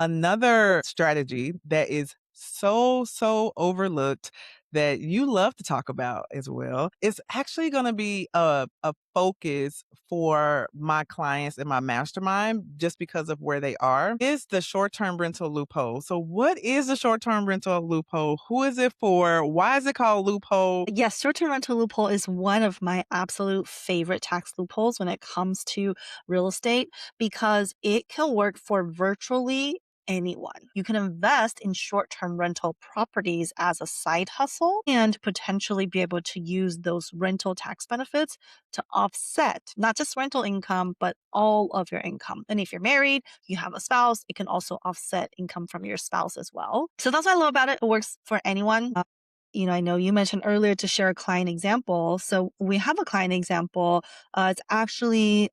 Another strategy that is so overlooked that you love to talk about as well is actually going to be a focus for my clients in my mastermind just because of where they are is the short-term rental loophole. So what is the short-term rental loophole? Who is it for? Why is it called loophole? Yes, short-term rental loophole is one of my absolute favorite tax loopholes when it comes to real estate because it can work for virtually anyone. You can invest in short-term rental properties as a side hustle and potentially be able to use those rental tax benefits to offset not just rental income, but all of your income. And if you're married, you have a spouse, it can also offset income from your spouse as well. So that's what I love about it. It works for anyone. I know you mentioned earlier to share a client example. So we have a client example. It's actually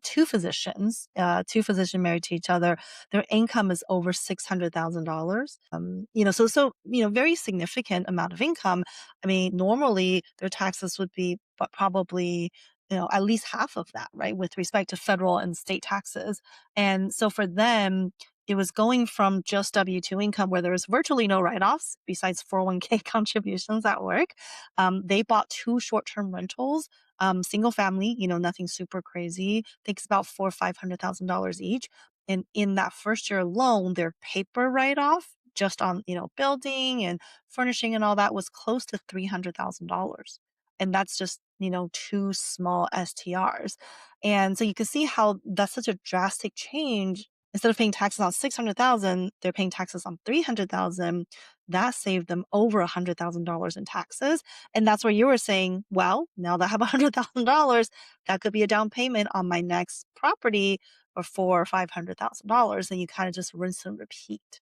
two physicians married to each other. Their income is over $600,000. Very significant amount of income. I mean, normally their taxes would be but probably at least half of that, right, with respect to federal and state taxes. And so for them, it was going from just W-2 income where there was virtually no write-offs besides 401k contributions at work. They bought two short-term rentals, single family, nothing super crazy. I think it's about four or $500,000 each. And in that first year alone, their paper write-off just on, building and furnishing and all that was close to $300,000. And that's just, two small STRs. And so you can see how that's such a drastic change. Instead of paying taxes on 600,000, they're paying taxes on 300,000. That saved them over $100,000 in taxes. And that's where you were saying, well, now that I have $100,000, that could be a down payment on my next property for $400,000 or $500,000. And you kind of just rinse and repeat.